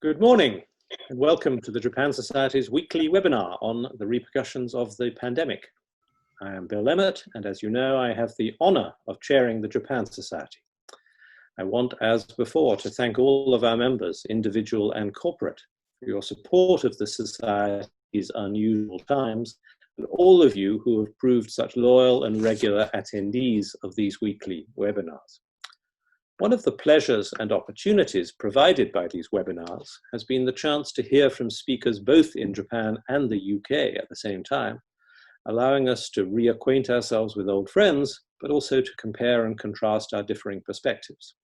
Good morning and welcome to the Japan Society's weekly webinar on the repercussions of the pandemic. I am Bill Emmott, and as you know, I have the honor of chairing the Japan Society. I want, as before, to thank all of our members, individual and corporate, for your support of the Society's unusual times, and all of you who have proved such loyal and regular attendees of these weekly webinars. One of the pleasures and opportunities provided by these webinars has been the chance to hear from speakers both in Japan and the UK at the same time, allowing us to reacquaint ourselves with old friends, but also to compare and contrast our differing perspectives.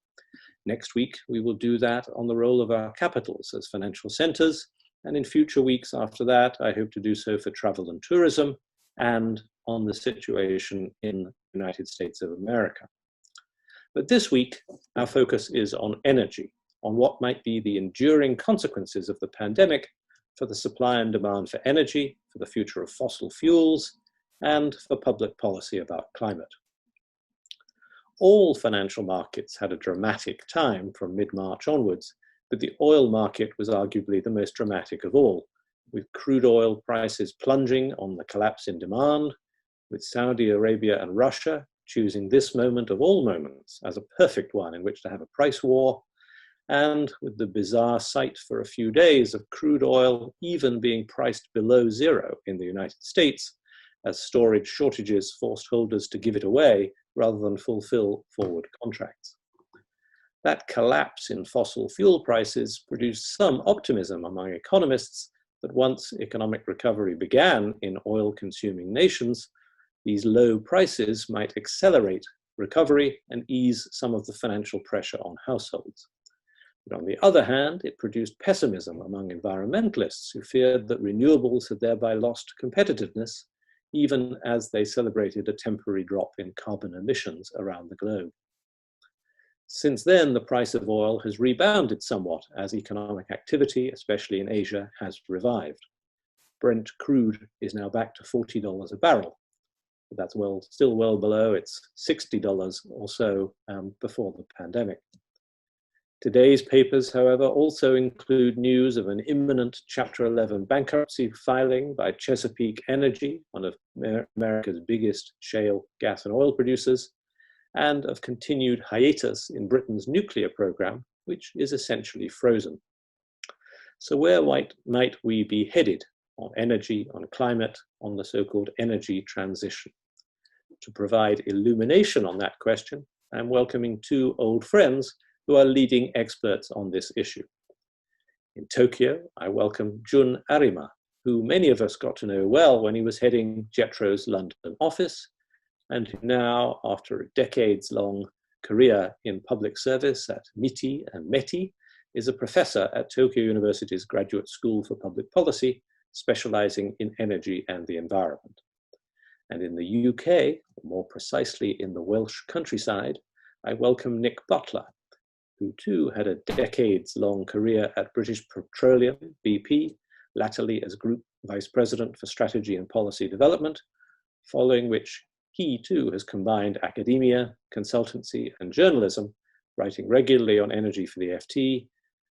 Next week, we will do that on the role of our capitals as financial centers, and in future weeks after that, I hope to do so for travel and tourism, and on the situation in the United States of America. But this week, our focus is on energy, on what might be the enduring consequences of the pandemic for the supply and demand for energy, for the future of fossil fuels, and for public policy about climate. All financial markets had a dramatic time from mid-March onwards, but the oil market was arguably the most dramatic of all, with crude oil prices plunging on the collapse in demand, with Saudi Arabia and Russia choosing this moment of all moments as a perfect one in which to have a price war, and with the bizarre sight for a few days of crude oil even being priced below zero in the United States, as storage shortages forced holders to give it away rather than fulfill forward contracts. That collapse in fossil fuel prices produced some optimism among economists that once economic recovery began in oil-consuming nations, these low prices might accelerate recovery and ease some of the financial pressure on households. But on the other hand, it produced pessimism among environmentalists who feared that renewables had thereby lost competitiveness, even as they celebrated a temporary drop in carbon emissions around the globe. Since then, the price of oil has rebounded somewhat as economic activity, especially in Asia, has revived. Brent crude is now back to $40 a barrel. That's still well below its $60 or so before the pandemic. Today's papers, however, also include news of an imminent Chapter 11 bankruptcy filing by Chesapeake Energy, one of America's biggest shale gas and oil producers, and of continued hiatus in Britain's nuclear program, which is essentially frozen. So where might we be headed on energy, on climate, on the so-called energy transition? To provide illumination on that question, I'm welcoming two old friends who are leading experts on this issue. In Tokyo, I welcome Jun Arima, who many of us got to know well when he was heading JETRO's London office, and who now, after a decades-long career in public service at MITI and METI, is a professor at Tokyo University's Graduate School for Public Policy, specializing in energy and the environment. And in the UK, more precisely in the Welsh countryside, I welcome Nick Butler, who too had a decades-long career at British Petroleum, BP, latterly as Group Vice President for Strategy and Policy Development, following which he too has combined academia, consultancy, and journalism, writing regularly on energy for the FT,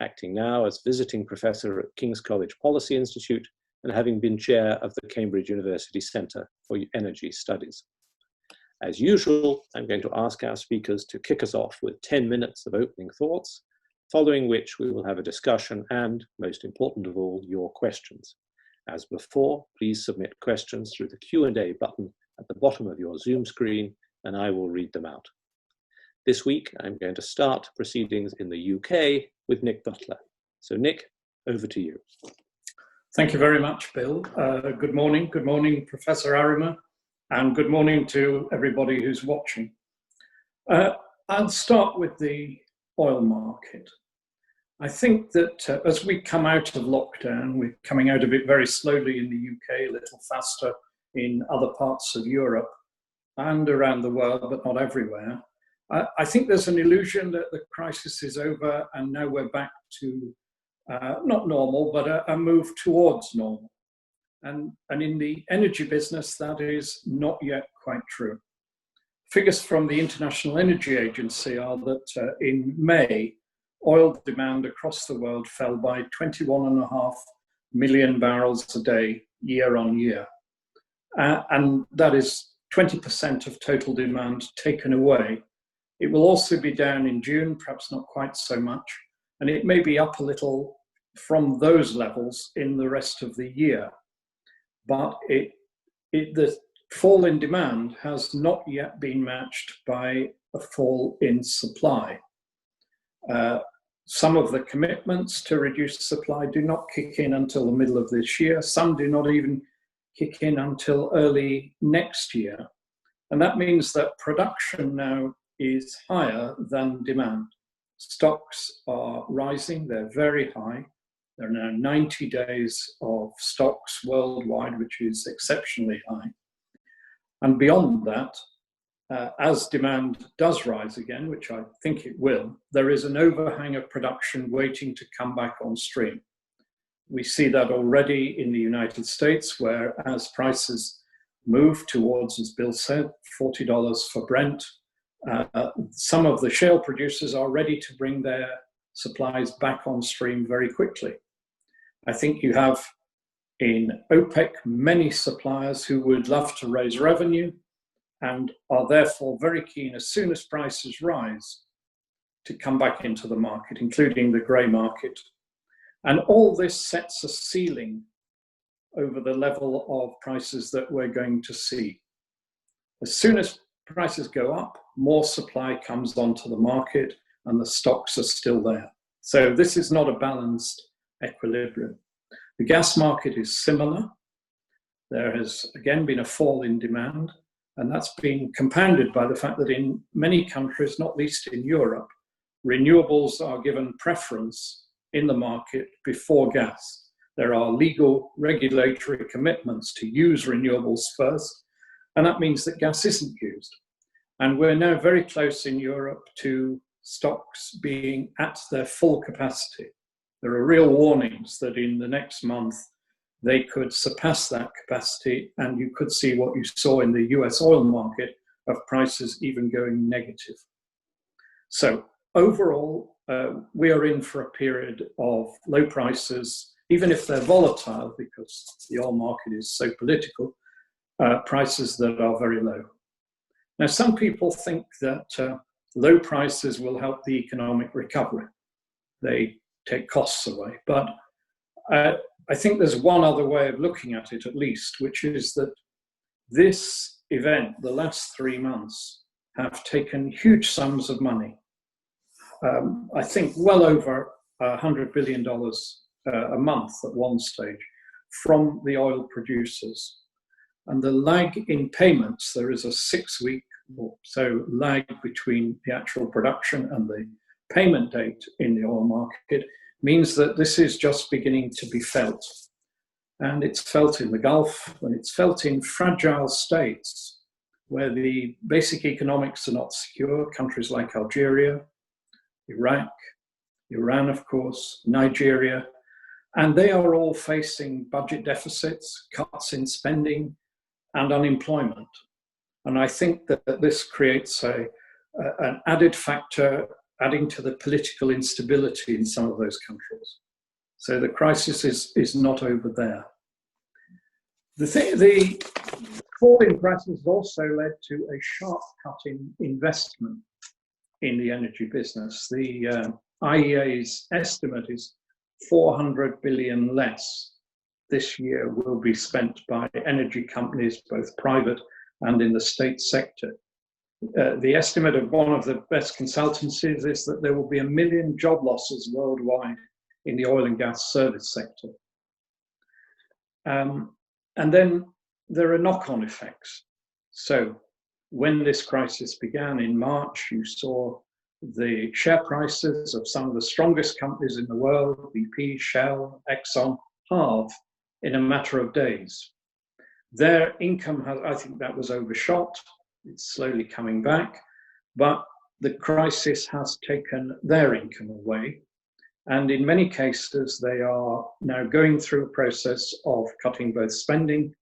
acting now as visiting professor at King's College Policy Institute, and having been chair of the Cambridge University Centre for Energy Studies. As usual, I'm going to ask our speakers to kick us off with 10 minutes of opening thoughts, following which we will have a discussion and, most important of all, your questions. As before, please submit questions through the Q&A button at the bottom of your Zoom screen, and I will read them out. This week, I'm going to start proceedings in the UK with Nick Butler. So Nick, over to you. Thank you very much, Bill. Good morning, Professor Arima, and good morning to everybody who's watching. I'll start with the oil market. I think that as we come out of lockdown, we're coming out of it very slowly in the UK, a little faster in other parts of Europe and around the world, but not everywhere. I think there's an illusion that the crisis is over and now we're back to not normal, but a move towards normal. And in the energy business, that is not yet quite true. Figures from the International Energy Agency are that in May, oil demand across the world fell by 21.5 million barrels a day, year on year. And that is 20% of total demand taken away. It will also be down in June, perhaps not quite so much, and it may be up a little from those levels in the rest of the year. But the fall in demand has not yet been matched by a fall in supply. Some of the commitments to reduce supply do not kick in until the middle of this year. Some do not even kick in until early next year. And that means that production now is higher than demand. Stocks are rising, they're very high. There are now 90 days of stocks worldwide, which is exceptionally high. And beyond that, as demand does rise again, which I think it will, there is an overhang of production waiting to come back on stream. We see that already in the United States, where as prices move towards, as Bill said, $40 for Brent, some of the shale producers are ready to bring their supplies back on stream very quickly. I think you have in OPEC many suppliers who would love to raise revenue and are therefore very keen, as soon as prices rise, to come back into the market, including the grey market. And all this sets a ceiling over the level of prices that we're going to see. As soon as prices go up, more supply comes onto the market and the stocks are still there. So this is not a balanced equilibrium. The gas market is similar. There has again been a fall in demand, and that's been compounded by the fact that in many countries, not least in Europe, renewables are given preference in the market before gas. There are legal regulatory commitments to use renewables first, and that means that gas isn't used. And we're now very close in Europe to stocks being at their full capacity. There are real warnings that in the next month, they could surpass that capacity, and you could see what you saw in the US oil market of prices even going negative. So overall, we are in for a period of low prices, even if they're volatile, because the oil market is so political, prices that are very low. Now, some people think that low prices will help the economic recovery. They take costs away. But I think there's one other way of looking at it, at least, which is that this event, the last 3 months, have taken huge sums of money. I think well over $100 billion a month at one stage from the oil producers. And the lag in payments, there is a 6-week or so lag between the actual production and the payment date in the oil market, means that this is just beginning to be felt. And it's felt in the Gulf, and it's felt in fragile states where the basic economics are not secure, countries like Algeria, Iraq, Iran, of course, Nigeria, and they are all facing budget deficits, cuts in spending, and unemployment. And I think that this creates an added factor, adding to the political instability in some of those countries. So the crisis is not over there. The fall in prices also led to a sharp cut in investment in the energy business. The IEA's estimate is 400 billion less this year will be spent by energy companies, both private and in the state sector. The estimate of one of the best consultancies is that there will be 1 million job losses worldwide in the oil and gas service sector. And then there are knock-on effects. So when this crisis began in March, you saw the share prices of some of the strongest companies in the world, BP, Shell, Exxon, halve in a matter of days. Their income, I think that was overshot. It's slowly coming back, but the crisis has taken their income away. And in many cases, they are now going through a process of cutting both spending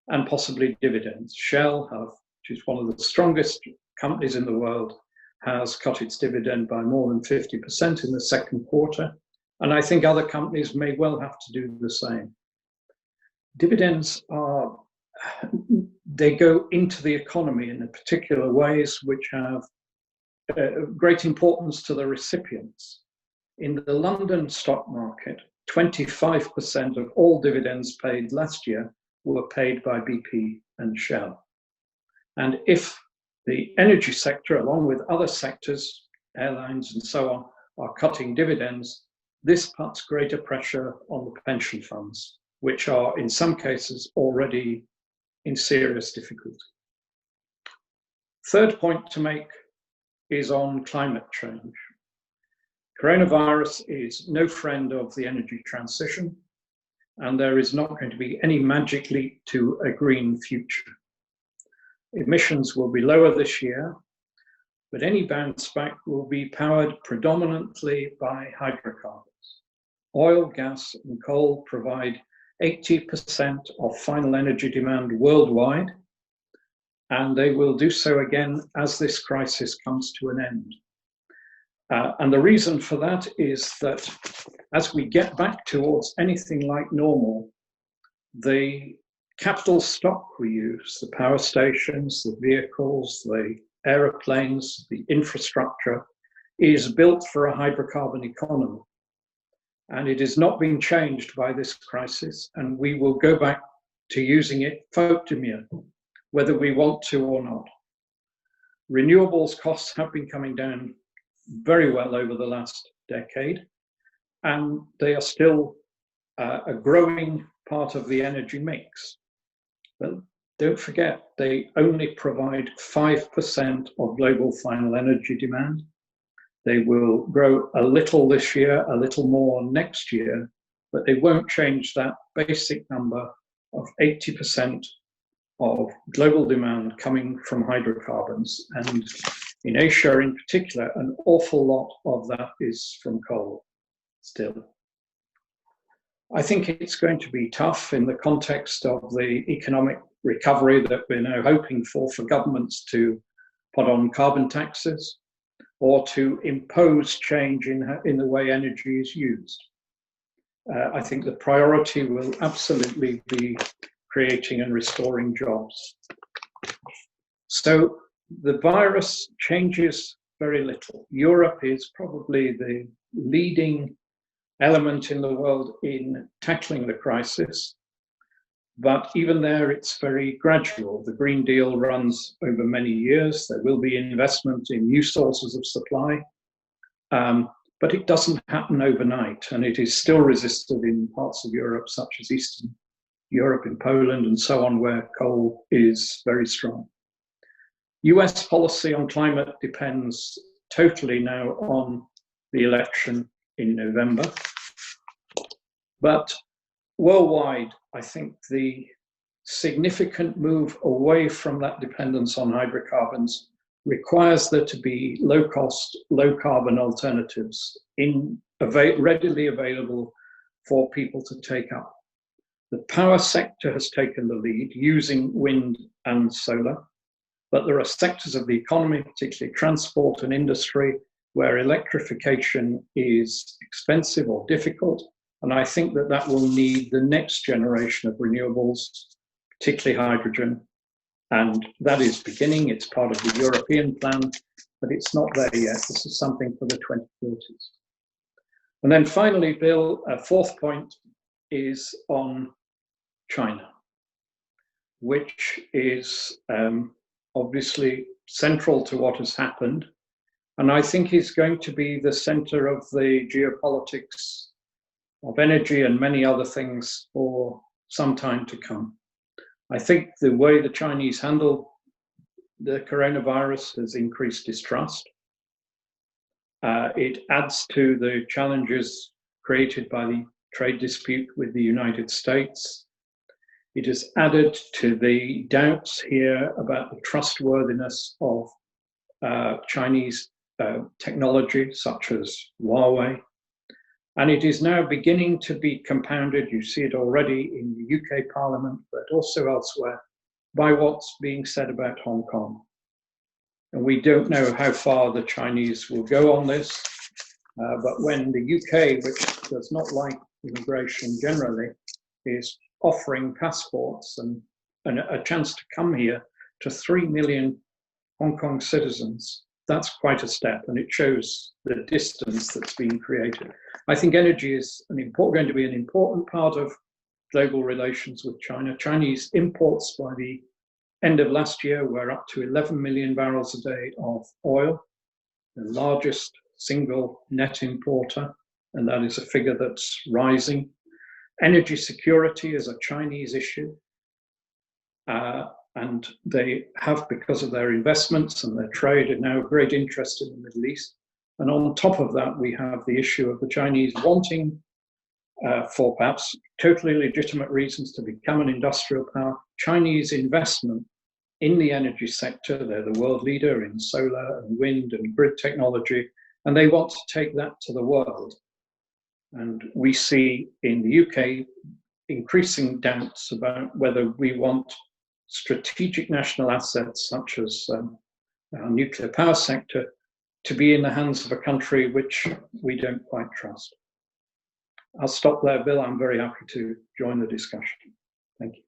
and possibly dividends. Shell, which is one of the strongest companies in the world, has cut its dividend by more than 50% in the second quarter, and I think other companies may well have to do the same. Dividends they go into the economy in particular ways which have great importance to the recipients. In the London stock market, 25% of all dividends paid last year were paid by BP and Shell. And if the energy sector, along with other sectors, airlines and so on, are cutting dividends, this puts greater pressure on the pension funds, which are in some cases already in serious difficulty. Third point to make is on climate change. Coronavirus is no friend of the energy transition, and there is not going to be any magic leap to a green future. Emissions will be lower this year, but any bounce back will be powered predominantly by hydrocarbons. Oil, gas, and coal provide 80% of final energy demand worldwide, and they will do so again as this crisis comes to an end. And the reason for that is that as we get back towards anything like normal, the capital stock we use, the power stations, the vehicles, the aeroplanes, the infrastructure, is built for a hydrocarbon economy. And it is not being changed by this crisis, and we will go back to using it faute de mieux, whether we want to or not. Renewables costs have been coming down very well over the last decade, and they are still a growing part of the energy mix. But don't forget, they only provide 5% of global final energy demand. They will grow a little this year, a little more next year, but they won't change that basic number of 80% of global demand coming from hydrocarbons. And in Asia in particular, an awful lot of that is from coal still. I think it's going to be tough in the context of the economic recovery that we're now hoping for governments to put on carbon taxes or to impose change in the way energy is used. I think the priority will absolutely be creating and restoring jobs. So the virus changes very little. Europe is probably the leading element in the world in tackling the crisis, but even there it's very gradual. The Green Deal runs over many years. There will be investment in new sources of supply, but it doesn't happen overnight, and it is still resisted in parts of Europe, such as Eastern Europe, in Poland and so on, where coal is very strong. US policy on climate depends totally now on the election in November. But worldwide, I think the significant move away from that dependence on hydrocarbons requires there to be low-cost, low-carbon alternatives readily available for people to take up. The power sector has taken the lead using wind and solar, but there are sectors of the economy, particularly transport and industry, where electrification is expensive or difficult. And I think that will need the next generation of renewables, particularly hydrogen. And that is beginning. It's part of the European plan, but it's not there yet. This is something for the 2030s. And then finally, Bill, a fourth point is on China, which is obviously central to what has happened. And I think is going to be the center of the geopolitics of energy and many other things for some time to come. I think the way the Chinese handle the coronavirus has increased distrust. It adds to the challenges created by the trade dispute with the United States. It has added to the doubts here about the trustworthiness of Chinese technology, such as Huawei. And it is now beginning to be compounded, you see it already in the UK Parliament, but also elsewhere, by what's being said about Hong Kong. And we don't know how far the Chinese will go on this. But when the UK, which does not like immigration generally, is offering passports and a chance to come here to 3 million Hong Kong citizens, that's quite a step, and it shows the distance that's been created. I think energy is going to be an important part of global relations with China. Chinese imports by the end of last year were up to 11 million barrels a day of oil, the largest single net importer, and that is a figure that's rising. Energy security is a Chinese issue, and they have, because of their investments and their trade, are now great interest in the Middle East. And on top of that, we have the issue of the Chinese wanting, for perhaps totally legitimate reasons, to become an industrial power. Chinese investment in the energy sector, they're the world leader in solar and wind and grid technology, and they want to take that to the world. And we see in the UK increasing doubts about whether we want strategic national assets such as our nuclear power sector to be in the hands of a country which we don't quite trust. I'll stop there, Bill. I'm very happy to join the discussion. Thank you.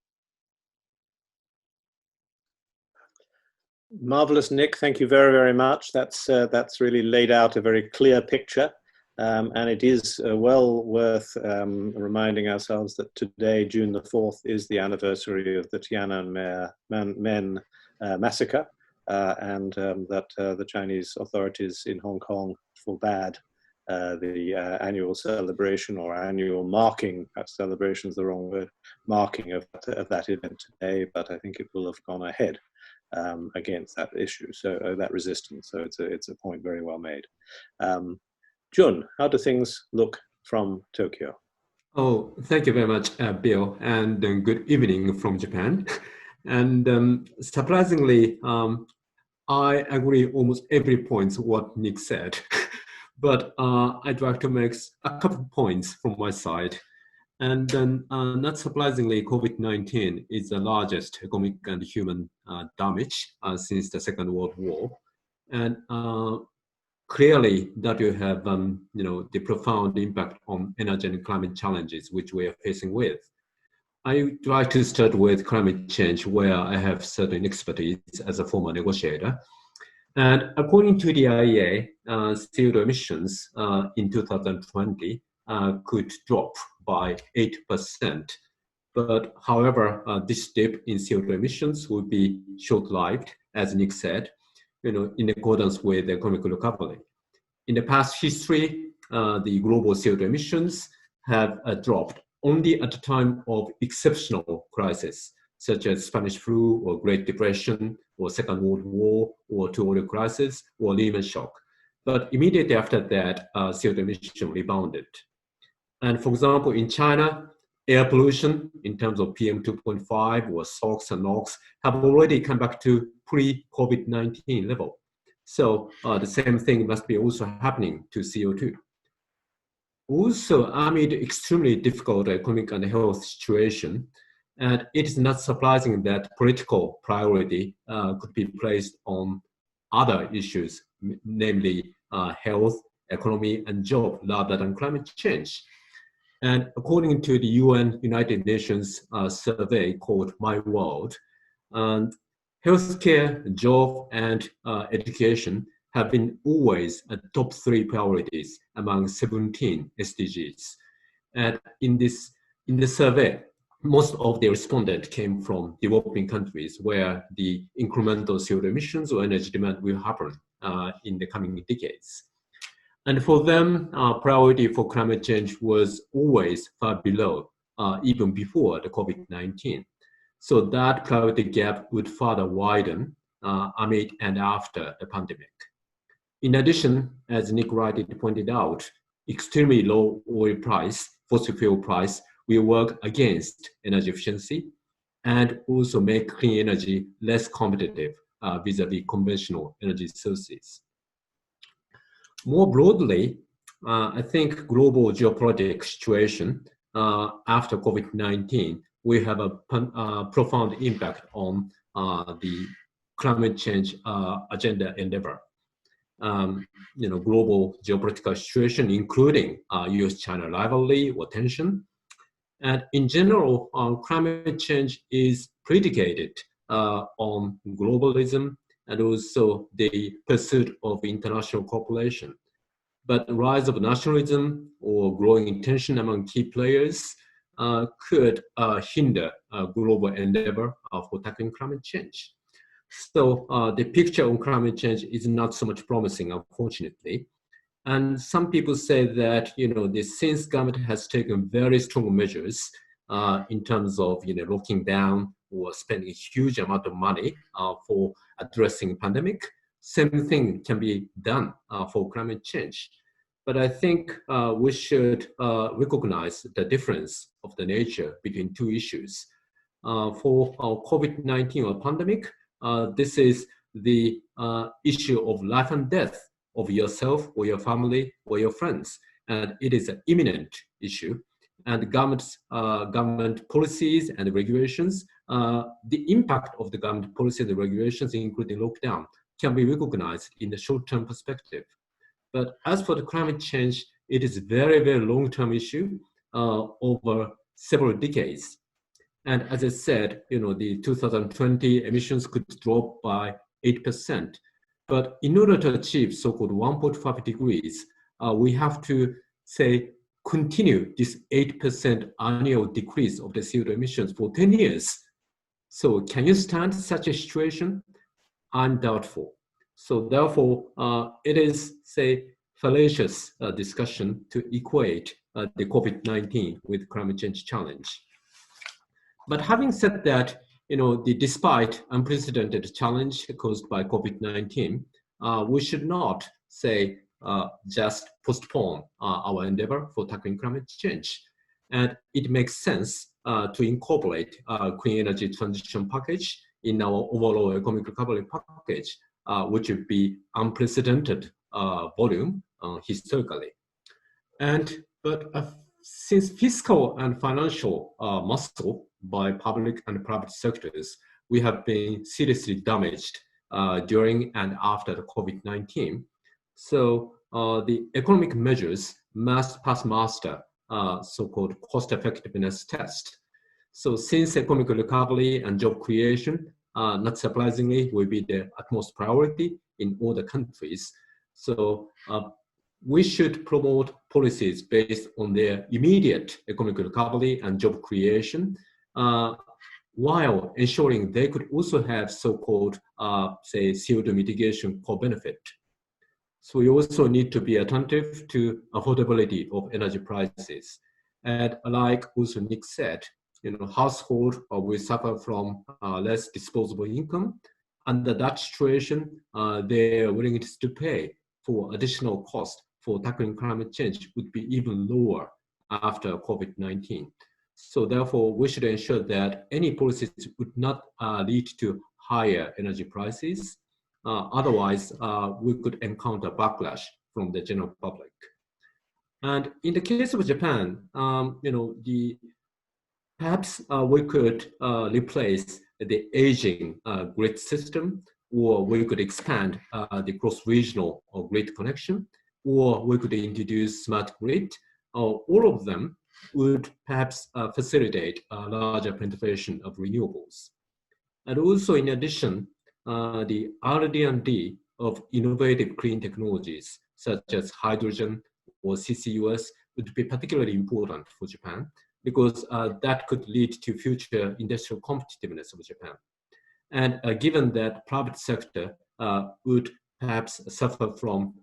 Marvelous, Nick. Thank you very, very much. That's really laid out a very clear picture. And it is well worth reminding ourselves that today, June the 4th, is the anniversary of the Tiananmen massacre, and that the Chinese authorities in Hong Kong forbade the annual celebration or annual marking, perhaps celebration is the wrong word, marking of that event today, but I think it will have gone ahead against that issue, so that resistance. So it's a point very well made. Jun, how do things look from Tokyo? Oh, thank you very much, Bill, and good evening from Japan. And surprisingly, I agree almost every point what Nick said, but I'd like to make a couple of points from my side. And then, not surprisingly, COVID-19 is the largest economic and human damage since the Second World War, and clearly that will have the profound impact on energy and climate challenges which we are facing with. I would like to start with climate change, where I have certain expertise as a former negotiator. And according to the IEA, CO2 emissions in 2020 could drop by 8%. But however, this dip in CO2 emissions will be short-lived, as Nick said, in accordance with the economic recovery. In the past history, the global CO2 emissions have dropped only at the time of exceptional crises, such as Spanish flu or Great Depression or Second World War or two oil crisis or Lehman shock. But immediately after that, CO2 emission rebounded. And for example, in China, air pollution in terms of PM 2.5 or SOx and NOx have already come back to pre-COVID-19 level. So the same thing must be also happening to CO2. Also, amid extremely difficult economic and health situation, and it is not surprising that political priority could be placed on other issues, namely health, economy, and job, rather than climate change. And according to the UN United Nations survey called My World, healthcare, job, and education have been always top 3 priorities among 17 SDGs. And in the survey, most of the respondents came from developing countries where the incremental CO2 emissions or energy demand will happen in the coming decades. And for them, priority for climate change was always far below, even before the COVID-19. So that priority gap would further widen amid and after the pandemic. In addition, as Nick rightly pointed out, extremely low oil price, fossil fuel price, will work against energy efficiency and also make clean energy less competitive vis-a-vis conventional energy sources. More broadly, I think global geopolitical situation after COVID-19 will have a profound impact on the climate change agenda endeavor. Global geopolitical situation, including US-China rivalry or tension. And in general, climate change is predicated on globalism and also the pursuit of international cooperation. But the rise of nationalism or growing tension among key players could hinder global endeavor for tackling climate change. So the picture on climate change is not so much promising, unfortunately. And some people say that, the since government has taken very strong measures in terms of, locking down or spending a huge amount of money for addressing pandemic, same thing can be done for climate change. But I think we should recognize the difference of the nature between two issues. For COVID-19 or pandemic, this is the issue of life and death of yourself or your family or your friends. And it is an imminent issue. And government policies and regulations, the impact of the government policies and regulations, including lockdown, can be recognized in the short-term perspective. But as for the climate change, it is a very, very long-term issue over several decades. And as I said, the 2020 emissions could drop by 8%. But in order to achieve so-called 1.5 degrees, we have to continue this 8% annual decrease of the CO2 emissions for 10 years. So can you stand such a situation? I'm doubtful. So therefore, it is, fallacious discussion to equate the COVID-19 with climate change challenge. But having said that, despite unprecedented challenge caused by COVID-19, we should not just postpone our endeavor for tackling climate change. And it makes sense to incorporate clean energy transition package in our overall economic recovery package, which would be unprecedented volume historically. But since fiscal and financial muscle by public and private sectors, we have been seriously damaged during and after the COVID-19. So the economic measures must pass muster, so-called cost effectiveness test. So since economic recovery and job creation, not surprisingly, will be the utmost priority in all the countries. So we should promote policies based on their immediate economic recovery and job creation, while ensuring they could also have so-called, CO2 mitigation co-benefit. So we also need to be attentive to affordability of energy prices. And like also Nick said, household will suffer from less disposable income. Under that situation, their willingness to pay for additional cost for tackling climate change would be even lower after COVID-19. So therefore, we should ensure that any policies would not lead to higher energy prices. Otherwise, we could encounter backlash from the general public. And in the case of Japan, perhaps we could replace the aging grid system, or we could expand the cross-regional grid connection, or we could introduce smart grid. All of them would perhaps facilitate a larger penetration of renewables. And also, in addition, the R&D of innovative clean technologies, such as hydrogen or CCUS, would be particularly important for Japan, because that could lead to future industrial competitiveness of Japan. And given that private sector would perhaps suffer from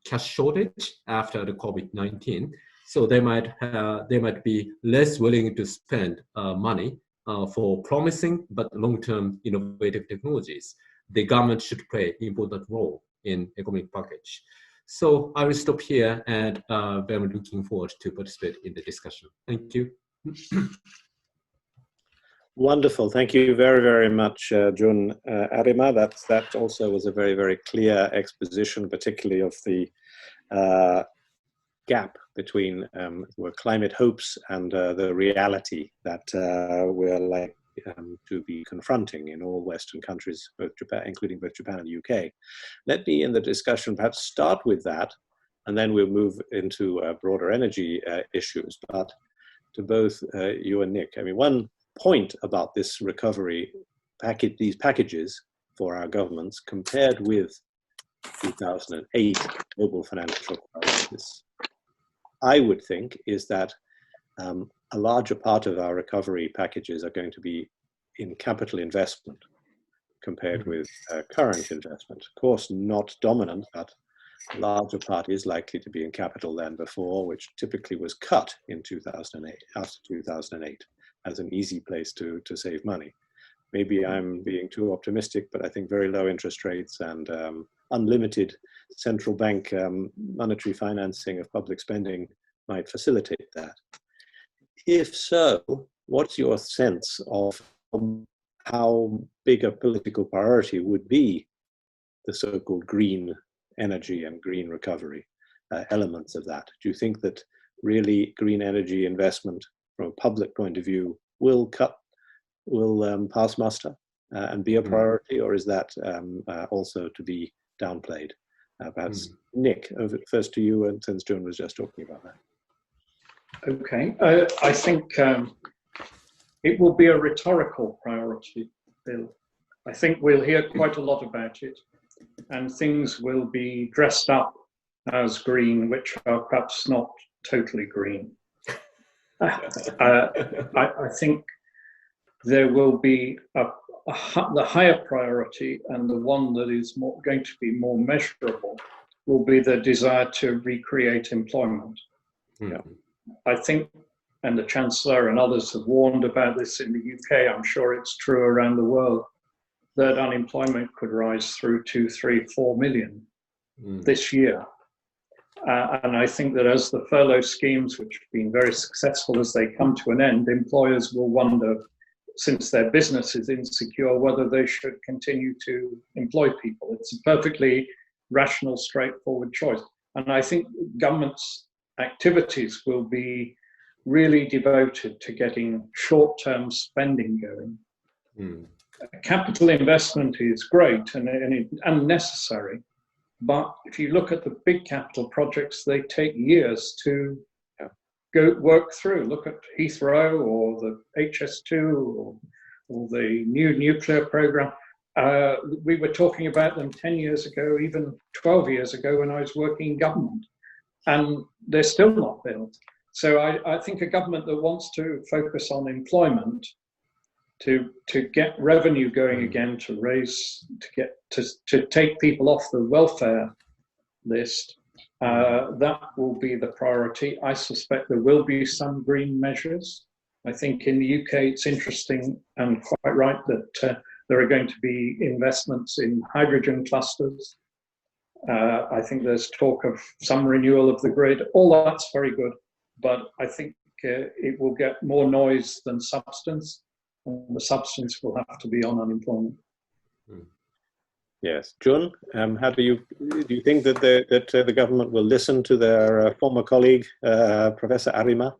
cash shortage after the COVID-19, so they might be less willing to spend money for promising but long-term innovative technologies. The government should play an important role in economic package. So I will stop here, and very looking forward to participate in the discussion. Thank you. Wonderful. Thank you very, very much, Jun Arima. That also was a very, very clear exposition, particularly of the gap between climate hopes and the reality that we're to be confronting in all Western countries, both Japan, including both Japan and the UK. Let me, in the discussion, perhaps start with that, and then we'll move into broader energy issues. But to both you and Nick, I mean, one point about this recovery package, these packages for our governments, compared with 2008 global financial crisis, I would think, is that a larger part of our recovery packages are going to be in capital investment compared with current investment. Of course, not dominant, but a larger part is likely to be in capital than before, which typically was cut in 2008, after 2008, as an easy place to save money. Maybe I'm being too optimistic, but I think very low interest rates and unlimited central bank monetary financing of public spending might facilitate that. If so, what's your sense of how big a political priority would be the so-called green energy and green recovery elements of that? Do you think that really green energy investment from a public point of view will pass muster and be a priority, or is that also to be downplayed? Perhaps Nick, over first to you, and since John was just talking about that. Okay, I think it will be a rhetorical priority, Bill. I think we'll hear quite a lot about it, and things will be dressed up as green, which are perhaps not totally green. I think there will be the higher priority, and the one that is going to be more measurable will be the desire to recreate employment. Yeah. I think, and the Chancellor and others have warned about this in the UK, I'm sure it's true around the world, that unemployment could rise through 2, 3, 4 million this year. And I think that as the furlough schemes, which have been very successful, as they come to an end, employers will wonder, since their business is insecure, whether they should continue to employ people. It's a perfectly rational, straightforward choice. And I think government's activities will be really devoted to getting short-term spending going. Capital investment is great and necessary, but if you look at the big capital projects, they take years to go work through. Look at Heathrow or the HS2 or the new nuclear program. We were talking about them 10 years ago, even 12 years ago when I was working in government, and they're still not built. So I think a government that wants to focus on employment, to get revenue going again, to take people off the welfare list, that will be the priority. I suspect there will be some green measures. I think in the UK it's interesting and quite right that there are going to be investments in hydrogen clusters. I think there's talk of some renewal of the grid. All that's very good, but I think it will get more noise than substance, and the substance will have to be on unemployment. Yes, John, how do you think that the government will listen to their former colleague, Professor Arima?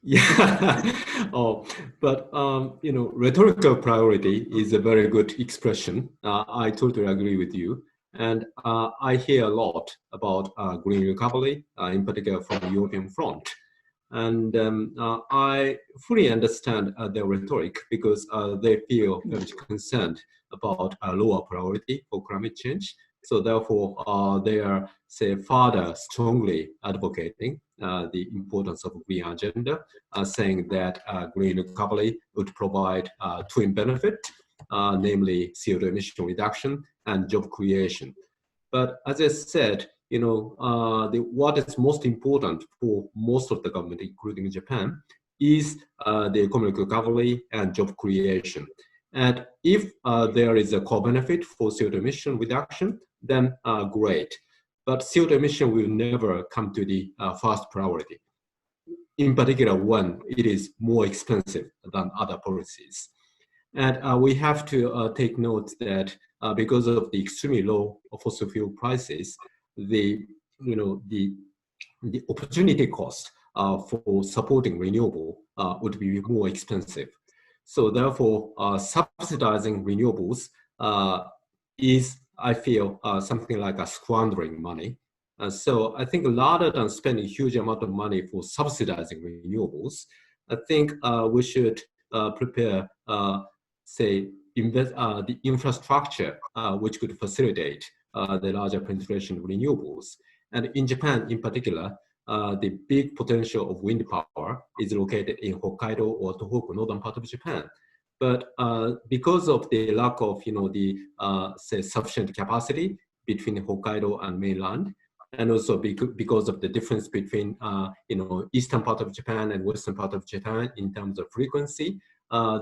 Yeah, but rhetorical priority is a very good expression. I totally agree with you. And I hear a lot about green recovery, in particular from the European front. And I fully understand their rhetoric because they feel very concerned about a lower priority for climate change. So therefore, they are, further strongly advocating the importance of green agenda, saying that green recovery would provide twin benefit, namely CO2 emission reduction and job creation. But as I said, what is most important for most of the government, including Japan, is the economic recovery and job creation. And if there is a co-benefit for CO2 emission reduction, then great. But CO2 emission will never come to the first priority, in particular when it is more expensive than other policies. And we have to take note that because of the extremely low fossil fuel prices, the opportunity cost for supporting renewable would be more expensive. So therefore, subsidizing renewables is, I feel, something like a squandering money. So I think rather than spending a huge amount of money for subsidizing renewables, I think we should prepare, say, invest the infrastructure which could facilitate the larger penetration of renewables. And in Japan, in particular, the big potential of wind power is located in Hokkaido or Tohoku, northern part of Japan. But because of the lack of, say, sufficient capacity between Hokkaido and mainland, and also because of the difference between, eastern part of Japan and western part of Japan in terms of frequency,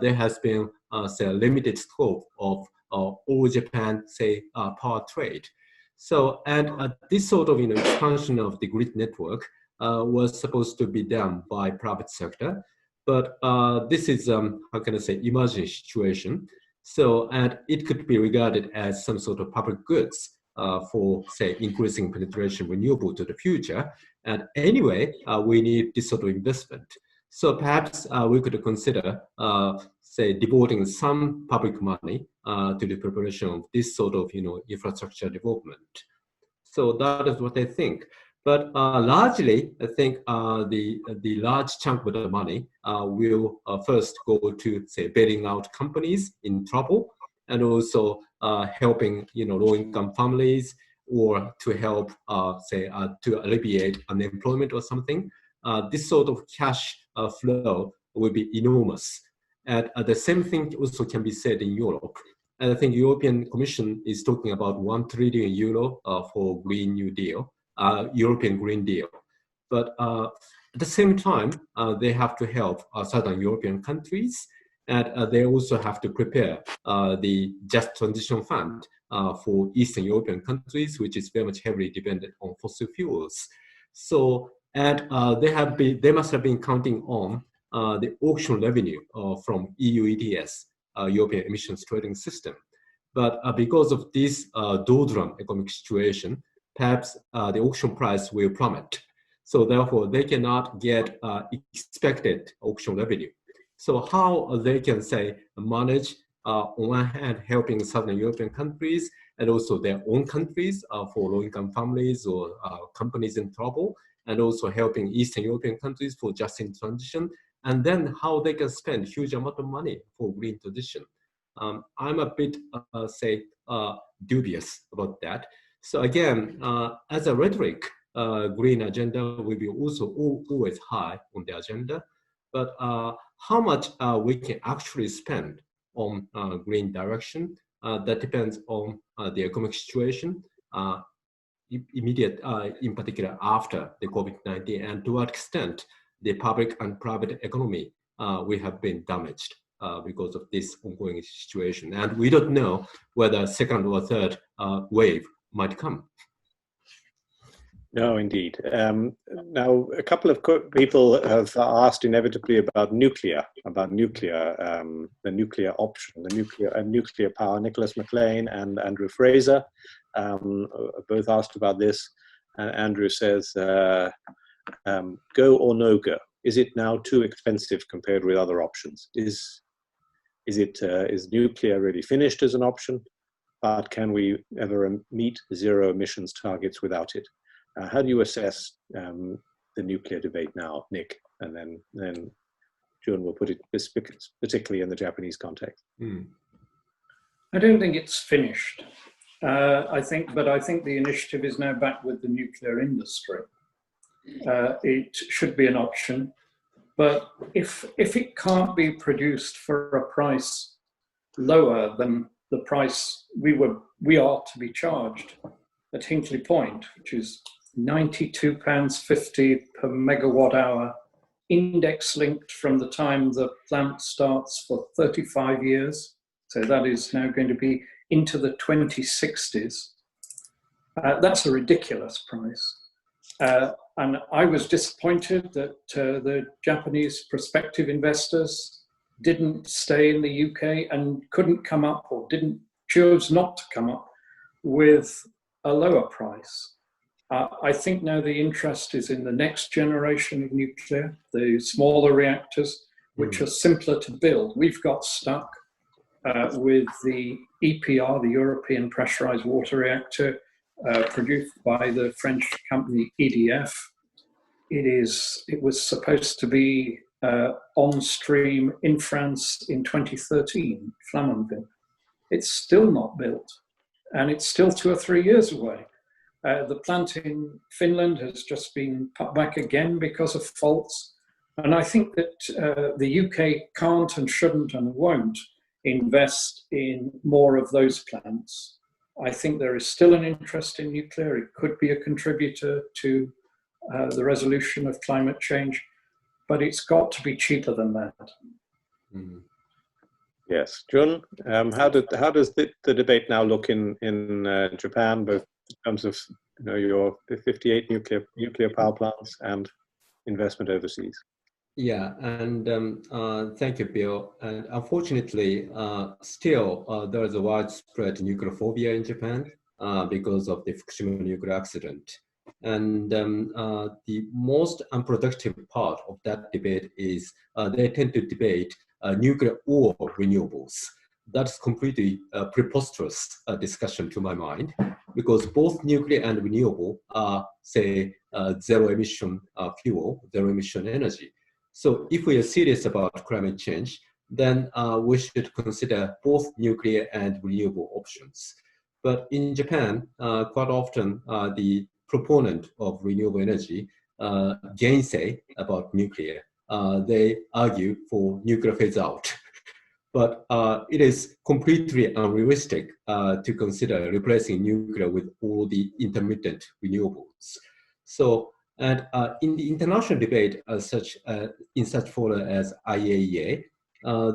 there has been, say, a limited scope of all Japan, say, power trade. So, and this sort of, expansion of the grid network was supposed to be done by private sector. But this is, how can I say, emerging situation. So, and it could be regarded as some sort of public goods for, say, increasing penetration renewable to the future. And anyway, we need this sort of investment. So perhaps we could consider, say, devoting some public money to the preparation of this sort of, infrastructure development. So that is what I think. But largely, I think the large chunk of the money will first go to, say, bailing out companies in trouble, and also helping, low-income families, or to help, say, to alleviate unemployment or something. This sort of cash flow will be enormous. And the same thing also can be said in Europe. And I think European Commission is talking about 1 trillion euro for Green New Deal. European Green Deal. But at the same time, they have to help southern European countries, and they also have to prepare the Just Transition Fund for Eastern European countries, which is very much heavily dependent on fossil fuels. So, and they must have been counting on the auction revenue from EU ETS, European Emissions Trading System. But because of this doldrum economic situation, perhaps the auction price will plummet. So therefore, they cannot get expected auction revenue. So how they can, say, manage, on one hand, helping Southern European countries, and also their own countries for low-income families or companies in trouble, and also helping Eastern European countries for just in transition, and then how they can spend huge amount of money for green transition. I'm a bit, say, dubious about that. So again, as a rhetoric, green agenda will be also always high on the agenda, but how much we can actually spend on green direction, that depends on the economic situation, immediate, in particular after the COVID-19, and to what extent the public and private economy we have been damaged because of this ongoing situation. And we don't know whether second or third wave might come. No, indeed. Now, a couple of people have asked inevitably about nuclear, the nuclear option, the nuclear power. Nicholas McLean and Andrew Fraser both asked about this. And Andrew says, go or no go? Is it now too expensive compared with other options? Is nuclear really finished as an option? But can we ever meet zero emissions targets without it? How do you assess the nuclear debate now, Nick? And then Jun will put it particularly in the Japanese context. I don't think it's finished. I think the initiative is now back with the nuclear industry. It should be an option, but if it can't be produced for a price lower than the price we are to be charged at Hinkley Point, which is £92.50 per megawatt hour, index linked from the time the plant starts for 35 years. So that is now going to be into the 2060s. That's a ridiculous price. And I was disappointed that the Japanese prospective investors didn't stay in the UK and couldn't come up, or chose not to come up with a lower price. I think now the interest is in the next generation of nuclear, the smaller reactors, which are simpler to build. We've got stuck with the EPR, the European Pressurized Water Reactor, produced by the French company EDF. It was supposed to be on stream in France in 2013, Flamanville. It's still not built, and it's still 2 or 3 years away. The plant in Finland has just been put back again because of faults. And I think that the UK can't and shouldn't and won't invest in more of those plants. I think there is still an interest in nuclear. It could be a contributor to the resolution of climate change, but it's got to be cheaper than that. Mm-hmm. Yes, Jun, how does the debate now look in Japan, both in terms of your 58 nuclear power plants and investment overseas? Yeah, and thank you, Bill. And unfortunately, still there is a widespread nuclear phobia in Japan because of the Fukushima nuclear accident. And the most unproductive part of that debate is they tend to debate nuclear or renewables. That's completely preposterous discussion to my mind, because both nuclear and renewable are, say, zero emission fuel, zero emission energy. So if we are serious about climate change, then we should consider both nuclear and renewable options. But in Japan, quite often the proponent of renewable energy gainsay about nuclear. They argue for nuclear phase out. But it is completely unrealistic to consider replacing nuclear with all the intermittent renewables. So, and in the international debate, in such fora as IAEA,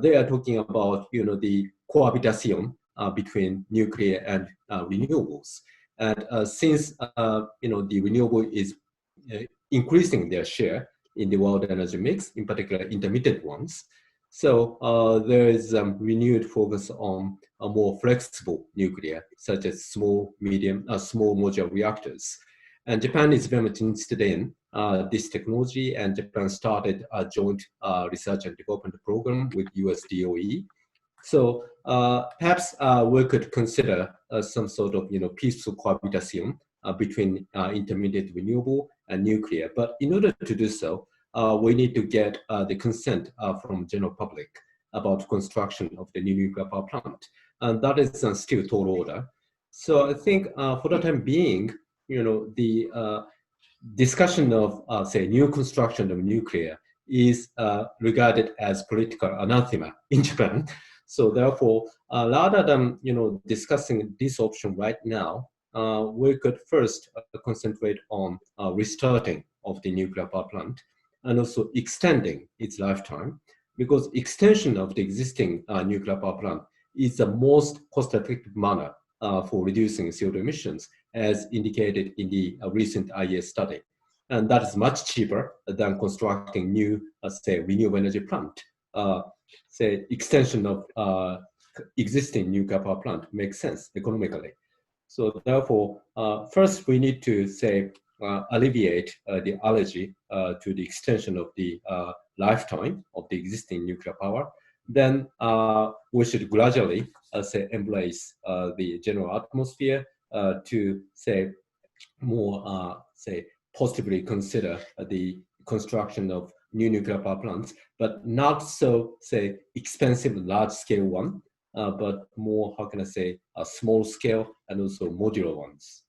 they are talking about the cohabitation between nuclear and renewables. And since the renewable is increasing their share in the world energy mix, in particular intermittent ones, so there is renewed focus on a more flexible nuclear, such as small modular reactors. And Japan is very much interested in this technology, and Japan started a joint research and development program with US DOE. So perhaps we could consider some sort of peaceful cohabitation between intermediate renewable and nuclear. But in order to do so, we need to get the consent from general public about construction of the new nuclear power plant. And that is still tall order. So I think for the time being, the discussion of, say, new construction of nuclear is regarded as political anathema in Japan. So therefore, rather than discussing this option right now, we could first concentrate on restarting of the nuclear power plant and also extending its lifetime, because extension of the existing nuclear power plant is the most cost-effective manner for reducing CO2 emissions, as indicated in the recent IEA study. And that is much cheaper than constructing new, say, renewable energy plant. Say, extension of existing nuclear power plant makes sense economically. So therefore, first we need to, say, alleviate the allergy to the extension of the lifetime of the existing nuclear power. Then we should gradually, say, embrace the general atmosphere to, say, more, say, positively consider the construction of new nuclear power plants, but not so, say, expensive large-scale one, but more, how can I say, a small scale and also modular ones.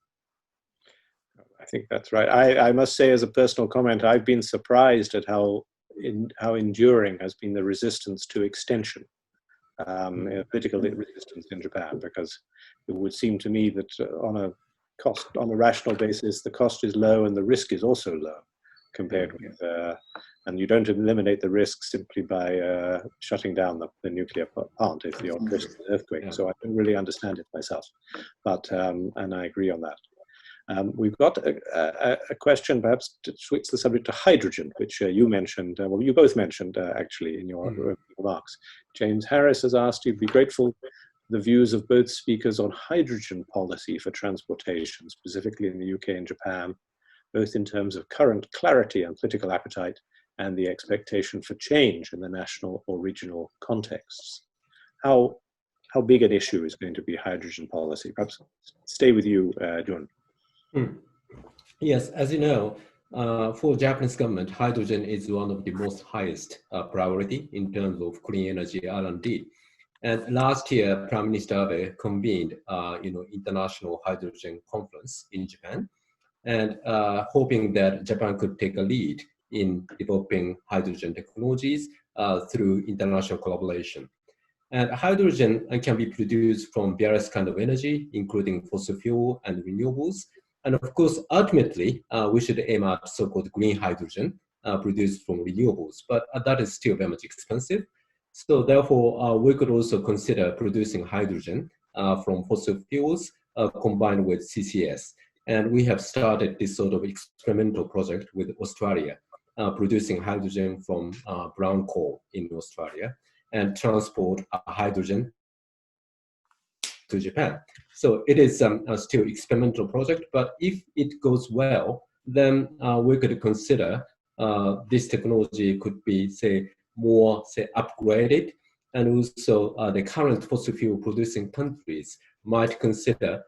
I think that's right. I must say, as a personal comment, I've been surprised at how enduring has been the resistance to extension, political resistance in Japan, because it would seem to me that on a rational basis, the cost is low and the risk is also low compared with, and you don't eliminate the risk simply by shutting down the nuclear plant if you're close to an earthquake. Yeah. So I don't really understand it myself, but and I agree on that. We've got a question, perhaps to switch the subject to hydrogen, which you mentioned, well, you both mentioned actually in your remarks. James Harris has asked, you'd be grateful for the views of both speakers on hydrogen policy for transportation, specifically in the UK and Japan, both in terms of current clarity and political appetite, and the expectation for change in the national or regional contexts. How big an issue is going to be hydrogen policy? Perhaps stay with you, Jun. Yes, as you know, for Japanese government, hydrogen is one of the most highest priority in terms of clean energy R&D. And last year, Prime Minister Abe convened, international hydrogen conference in Japan, and hoping that Japan could take a lead in developing hydrogen technologies through international collaboration. And hydrogen can be produced from various kinds of energy, including fossil fuel and renewables. And of course, ultimately, we should aim at so-called green hydrogen produced from renewables, but that is still very much expensive. So therefore, we could also consider producing hydrogen from fossil fuels combined with CCS. And we have started this sort of experimental project with Australia, producing hydrogen from brown coal in Australia and transport hydrogen to Japan. So it is a still experimental project, but if it goes well, then we could consider this technology could be, more upgraded, and also the current fossil fuel producing countries might consider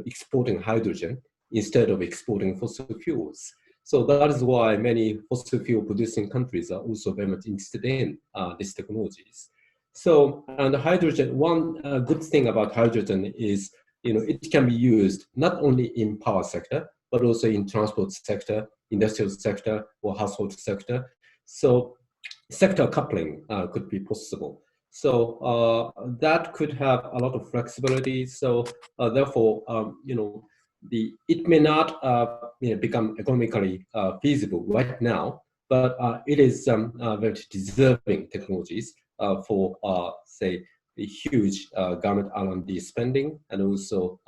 exporting hydrogen instead of exporting fossil fuels. So that is why many fossil fuel producing countries are also very much interested in these technologies. So, and hydrogen, one good thing about hydrogen is, it can be used not only in power sector, but also in transport sector, industrial sector, or household sector. So sector coupling could be possible. So that could have a lot of flexibility. So therefore, it may not become economically feasible right now, but it is very deserving technologies for, say, the huge government R&D spending, and also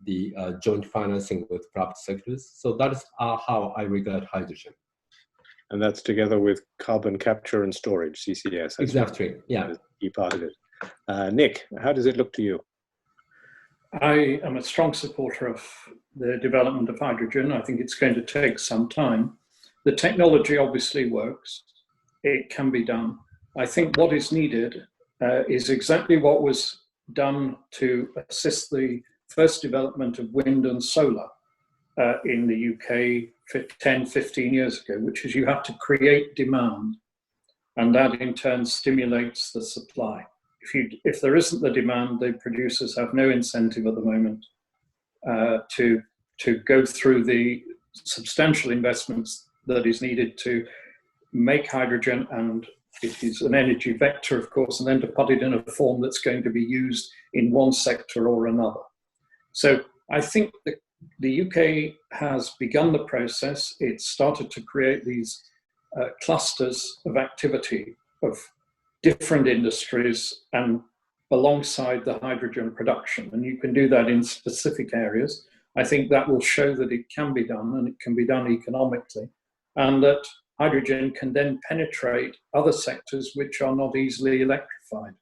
the joint financing with private sectors. So that is how I regard hydrogen. And that's together with carbon capture and storage, CCS. Exactly, yeah. That is a key part of it. Nick, how does it look to you? I am a strong supporter of the development of hydrogen. I think it's going to take some time. The technology obviously works. It can be done. I think what is needed is exactly what was done to assist the first development of wind and solar in the UK 10, 15 years ago, which is you have to create demand, and that in turn stimulates the supply. If there isn't the demand, the producers have no incentive at the moment to go through the substantial investments that is needed to make hydrogen, and it is an energy vector, of course, and then to put it in a form that's going to be used in one sector or another. So I think that the UK has begun the process. It's started to create these clusters of activity of different industries and alongside the hydrogen production. And you can do that in specific areas. I think that will show that it can be done, and it can be done economically, and that hydrogen can then penetrate other sectors which are not easily electrified.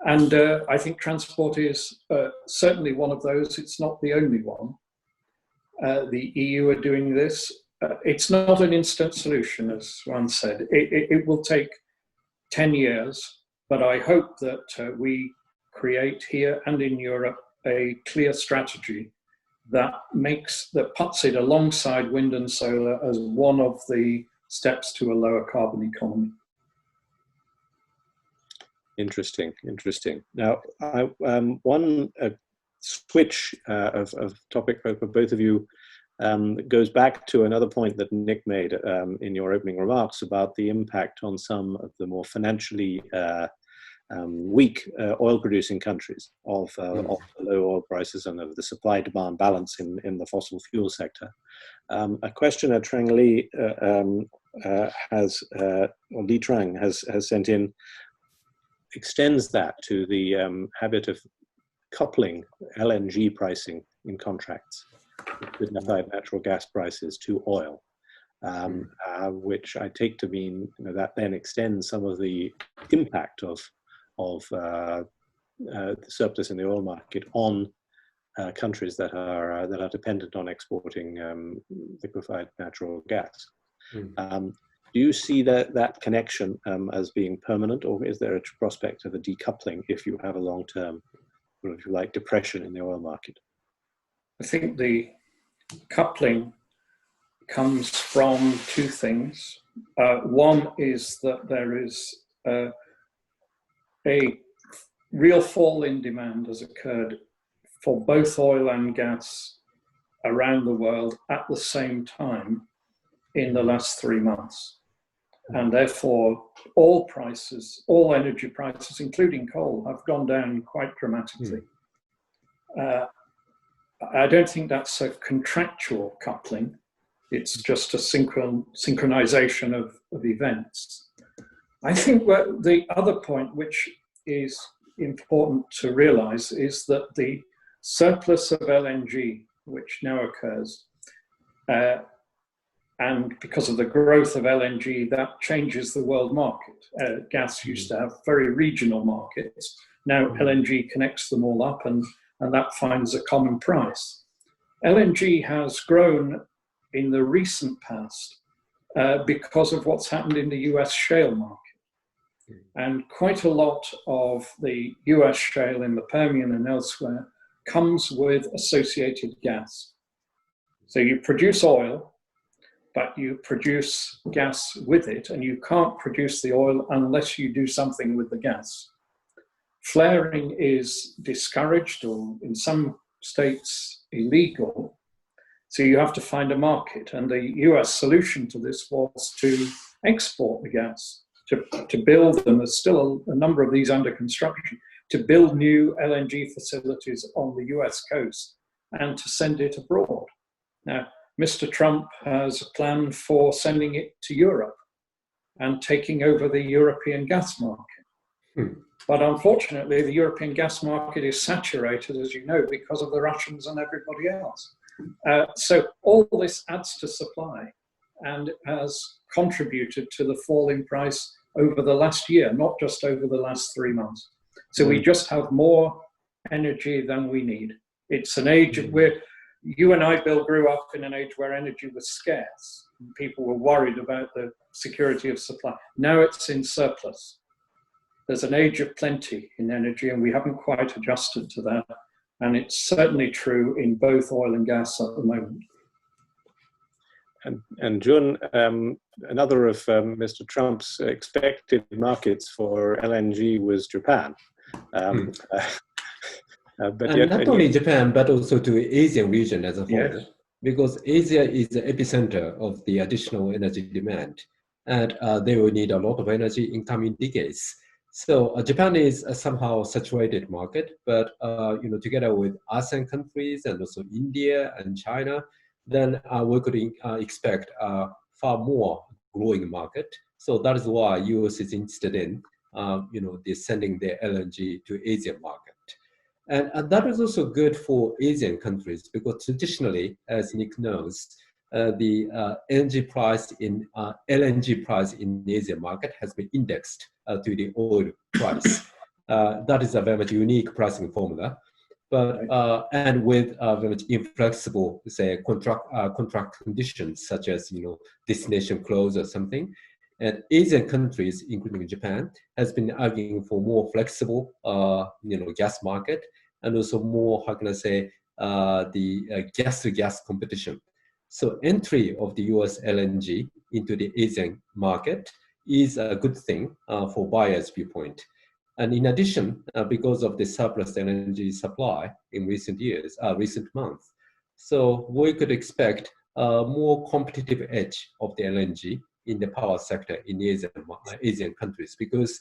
And I think transport is certainly one of those. It's not the only one. The EU are doing this. It's not an instant solution, as one said. It will take 10 years, but I hope that we create here and in Europe a clear strategy that puts it alongside wind and solar as one of the steps to a lower carbon economy. Interesting. Now, one switch of topic for both of you goes back to another point that Nick made in your opening remarks about the impact on some of the more financially weak oil-producing countries of the low oil prices and of the supply-demand balance in the fossil fuel sector. A questioner, Trang Li, or Li Trang, has sent in, extends that to the habit of coupling LNG pricing in contracts with natural gas prices to oil, which I take to mean that then extends some of the impact of the surplus in the oil market on countries that are dependent on exporting liquefied natural gas. Do you see that connection as being permanent, or is there a prospect of a decoupling if you have a long-term, or if you like, depression in the oil market? I think the coupling comes from two things. One is that there is a real fall in demand has occurred for both oil and gas around the world at the same time in the last 3 months. And therefore, all prices, all energy prices, including coal, have gone down quite dramatically. I don't think that's a contractual coupling. It's just a synchronization of events. I think the other point which is important to realize is that the surplus of LNG, which now occurs, and because of the growth of LNG, that changes the world market. Gas used to have very regional markets. Now LNG connects them all up, and that finds a common price. LNG has grown in the recent past because of what's happened in the US shale market. And quite a lot of the US shale in the Permian and elsewhere comes with associated gas. So you produce oil, but you produce gas with it, and you can't produce the oil unless you do something with the gas. Flaring is discouraged, or in some states illegal, so you have to find a market. And the US solution to this was to export the gas, to build, and there's still a number of these under construction, to build new LNG facilities on the US coast and to send it abroad. Now, Mr. Trump has a plan for sending it to Europe and taking over the European gas market. But unfortunately, the European gas market is saturated, as you know, because of the Russians and everybody else. So all this adds to supply, and has contributed to the fall in price over the last year, not just over the last 3 months. So we just have more energy than we need. It's an age where you and I, Bill, grew up in an age where energy was scarce. People were worried about the security of supply. Now it's in surplus. There's an age of plenty in energy, and we haven't quite adjusted to that. And it's certainly true in both oil and gas at the moment. And Jun, another of Mr. Trump's expected markets for LNG was Japan. But yet, not only Japan, but also to Asian region as a whole, yes. Because Asia is the epicenter of the additional energy demand, and they will need a lot of energy in coming decades. So Japan is a somehow saturated market, but together with ASEAN countries and also India and China, then we could expect a far more growing market. So that is why US is interested in sending their LNG to Asian market. And that is also good for Asian countries, because traditionally, as Nick knows, the LNG price in the Asian market has been indexed to the oil price. That is a very much unique pricing formula, but and with very much inflexible, say, contract conditions such as destination clause or something. And Asian countries, including Japan, has been arguing for more flexible, gas market, and also more, how can I say, the gas-to-gas competition. So entry of the US LNG into the Asian market is a good thing for buyers' viewpoint. And in addition, because of the surplus LNG supply in recent months, so we could expect a more competitive edge of the LNG in the power sector in Asian countries, because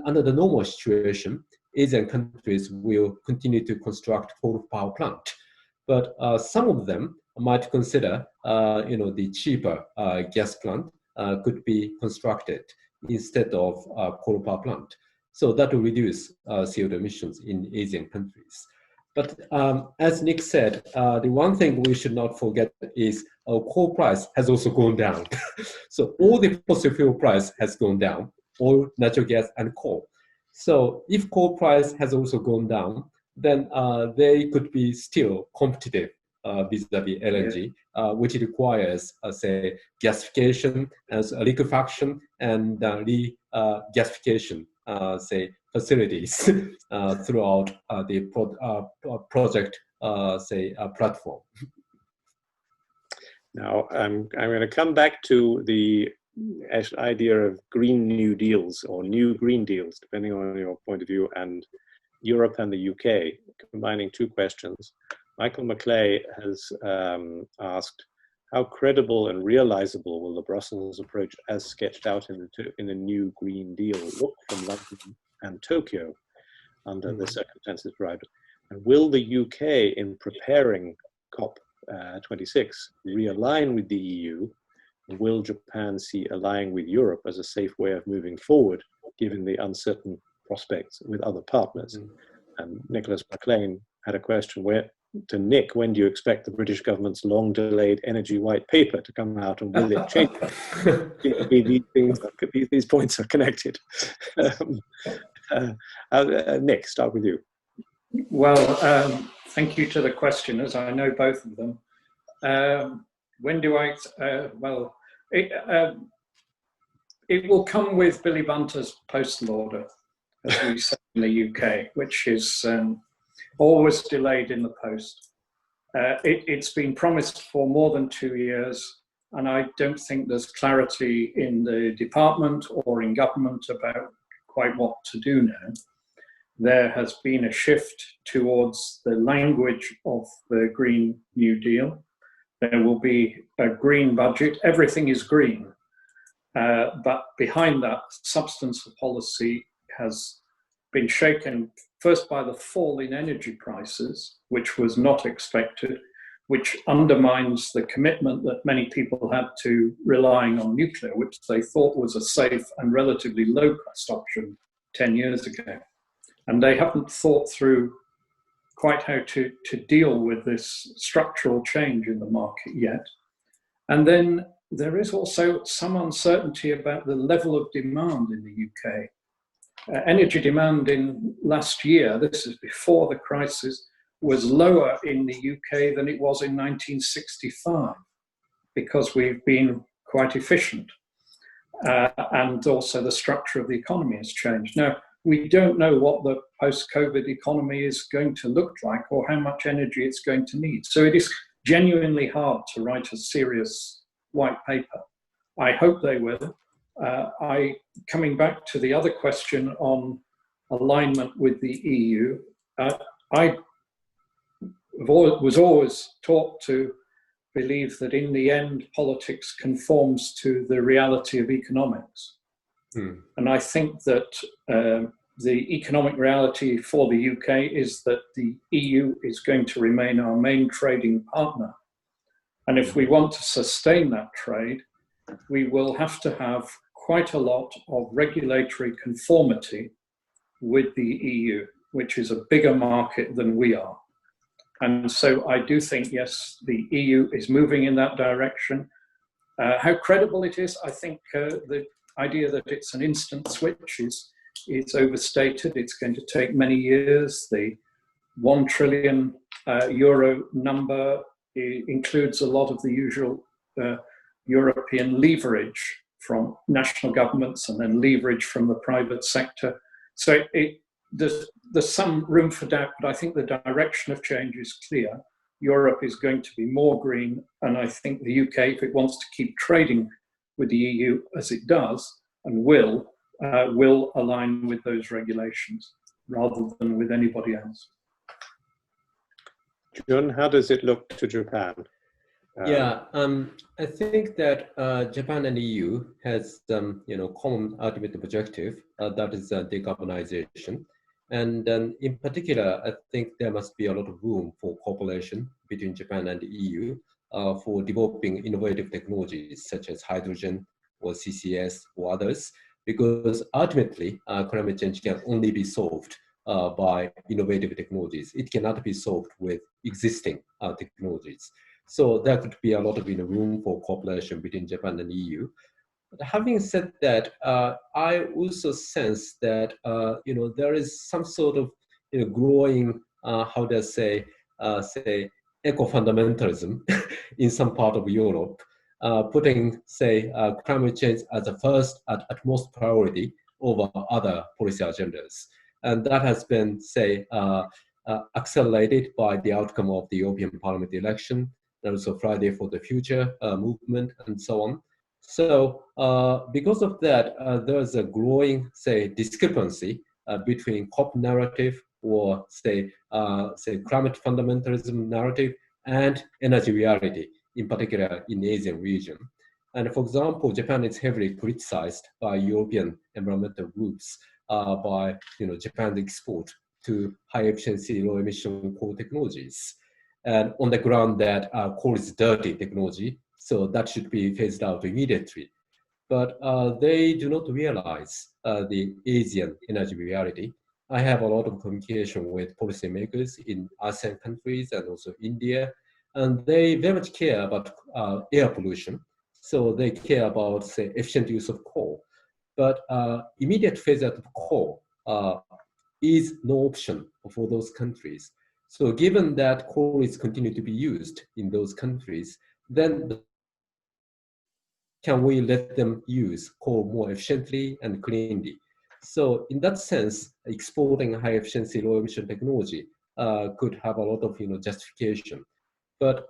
under the normal situation, Asian countries will continue to construct coal power plant, but some of them might consider, the cheaper gas plant could be constructed instead of coal power plant. So that will reduce CO2 emissions in Asian countries. But as Nick said, the one thing we should not forget is our coal price has also gone down. So all the fossil fuel price has gone down, oil, natural gas, and coal. So if coal price has also gone down, then they could be still competitive vis-a-vis LNG, which requires, say, gasification as a liquefaction and regasification, say, facilities throughout the project, say, platform. Now, I'm going to come back to the idea of Green New Deals or New Green Deals, depending on your point of view, and Europe and the UK, combining two questions. Michael McClay has asked, how credible and realizable will the Brussels approach as sketched out in the New Green Deal look from London and Tokyo under the circumstances described? And will the UK, in preparing COP26, realign with the EU? And will Japan see allying with Europe as a safe way of moving forward, given the uncertain prospects with other partners? And Nicholas McLean had a question to Nick, when do you expect the British government's long-delayed energy white paper to come out, and will it change? These points are connected. Nick, start with you. Well, thank you to the questioners. I know both of them. When do I? Well, it will come with Billy Bunter's postal order, as we say in the UK, which is always delayed in the post. It's been promised for more than 2 years, and I don't think there's clarity in the department or in government about quite what to do now. There has been a shift towards the language of the Green New Deal. There will be a green budget. Everything is green. But behind that, substance of policy has been shaken first by the fall in energy prices, which was not expected, which undermines the commitment that many people had to relying on nuclear, which they thought was a safe and relatively low-cost option 10 years ago. And they haven't thought through quite how to deal with this structural change in the market yet. And then there is also some uncertainty about the level of demand in the UK. Energy demand in last year, this is before the crisis, was lower in the UK than it was in 1965, because we've been quite efficient. And also the structure of the economy has changed. Now, we don't know what the post-COVID economy is going to look like or how much energy it's going to need. So it is genuinely hard to write a serious white paper. I hope they will. Coming back to the other question on alignment with the EU, I was always taught to believe that in the end, politics conforms to the reality of economics. And I think that the economic reality for the UK is that the EU is going to remain our main trading partner. And if we want to sustain that trade, we will have to have quite a lot of regulatory conformity with the EU, which is a bigger market than we are. And so I do think, yes, the EU is moving in that direction. How credible it is, I think the idea that it's an instant switch is overstated. It's going to take many years. The €1 trillion number includes a lot of the usual European leverage from national governments and then leverage from the private sector. So there's some room for doubt, but I think the direction of change is clear. Europe is going to be more green, and I think the UK, if it wants to keep trading with the EU as it does and will align with those regulations rather than with anybody else. Jun, how does it look to Japan? I think that Japan and EU has common ultimate objective, that is decarbonization. And in particular, I think there must be a lot of room for cooperation between Japan and the EU for developing innovative technologies such as hydrogen or CCS or others, because ultimately climate change can only be solved by innovative technologies. It cannot be solved with existing technologies. So there could be a lot of room for cooperation between Japan and EU. But having said that, I also sense that there is some sort of growing, say eco-fundamentalism in some part of Europe, putting, say, climate change as a first utmost priority over other policy agendas. And that has been, say, accelerated by the outcome of the European Parliament election, and also Friday for the Future movement, and so on. So because of that, there's a growing, say, discrepancy between COP narrative or say climate fundamentalism narrative and energy reality, in particular in the Asian region. And for example, Japan is heavily criticized by European environmental groups by Japan's export to high efficiency, low emission coal technologies. And on the ground that coal is dirty technology, so that should be phased out immediately. But they do not realize the Asian energy reality. I have a lot of communication with policymakers in ASEAN countries and also India, and they very much care about air pollution. So they care about, say, efficient use of coal. But immediate phase out of coal is no option for those countries. So given that coal is continued to be used in those countries, then can we let them use coal more efficiently and cleanly? So in that sense, exporting high efficiency, low emission technology could have a lot of justification. But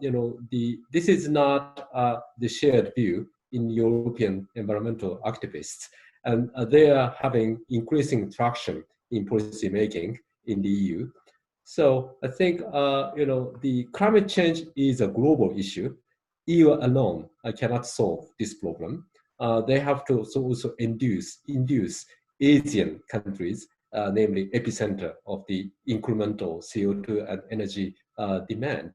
this is not the shared view in European environmental activists, and they are having increasing traction in policy making in the EU. So I think the climate change is a global issue. EU alone cannot solve this problem. They have to also induce Asian countries, namely epicenter of the incremental CO2 and energy demand.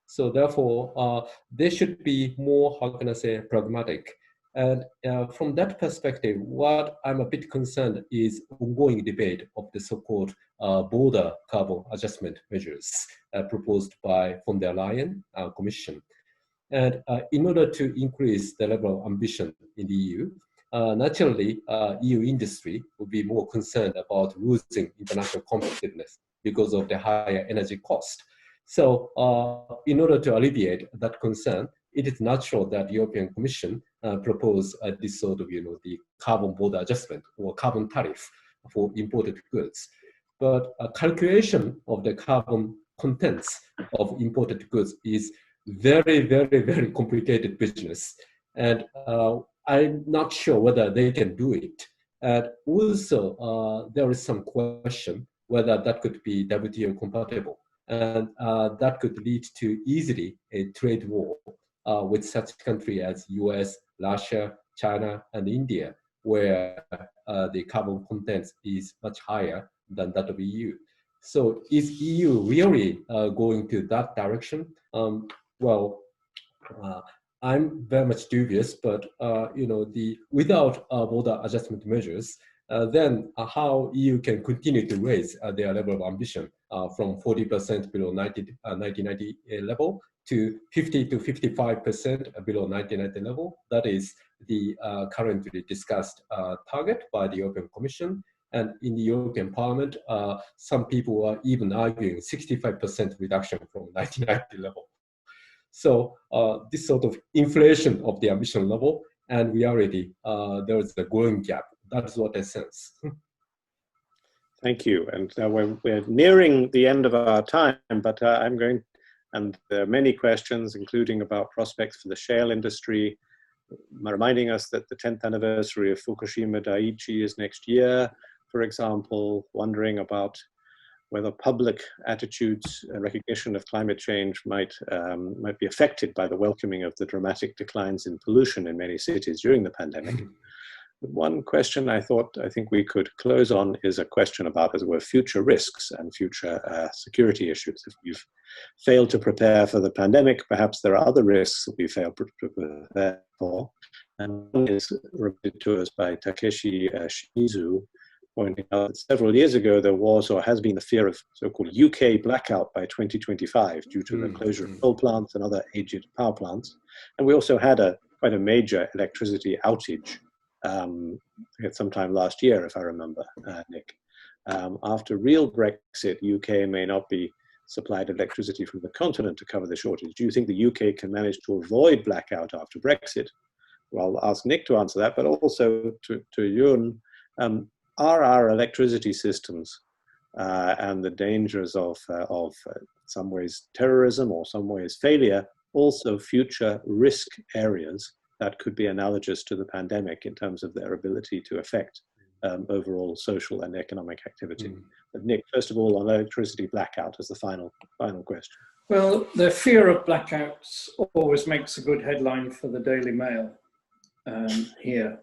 So therefore, they should be more, how can I say, pragmatic. And from that perspective, what I'm a bit concerned is ongoing debate of the so-called border carbon adjustment measures proposed by von der Leyen Commission. And in order to increase the level of ambition in the EU, naturally, EU industry would be more concerned about losing international competitiveness because of the higher energy cost. So in order to alleviate that concern, it is natural that the European Commission propose this sort of, the carbon border adjustment or carbon tariff for imported goods. But a calculation of the carbon contents of imported goods is very, very, very complicated business. And I'm not sure whether they can do it. And also, there is some question whether that could be WTO compatible. And that could lead to easily a trade war with such countries as US, Russia, China, and India, where the carbon content is much higher than that of EU. So is EU really going to that direction? Well, I'm very much dubious, but without border adjustment measures, then how EU can continue to raise their level of ambition from 40% below 1990 level to 50 to 55% below 1990 level. That is the currently discussed target by the European Commission. And in the European Parliament, some people are even arguing 65% reduction from 1990 level. So this sort of inflation of the ambition level and reality, there is a growing gap. That's what I sense. Thank you. And we're nearing the end of our time, but I'm going, and there are many questions, including about prospects for the shale industry, reminding us that the 10th anniversary of Fukushima Daiichi is next year, for example, wondering about whether public attitudes and recognition of climate change might be affected by the welcoming of the dramatic declines in pollution in many cities during the pandemic. One question I think we could close on is a question about, as it were, future risks and future security issues. If we've failed to prepare for the pandemic, perhaps there are other risks that we failed to prepare for. And one is reported to us by Takeshi Shimizu, pointing out that several years ago there was or has been the fear of so-called UK blackout by 2025 due to the closure of coal plants and other aged power plants. And we also had quite a major electricity outage sometime last year, if I remember, Nick. After real Brexit, UK may not be supplied electricity from the continent to cover the shortage. Do you think the UK can manage to avoid blackout after Brexit? Well, I'll ask Nick to answer that, but also to Yun. Are our electricity systems and the dangers of some ways terrorism or some ways failure also future risk areas that could be analogous to the pandemic in terms of their ability to affect overall social and economic activity? But Nick, first of all, on electricity blackout as the final question. Well, the fear of blackouts always makes a good headline for the Daily Mail here.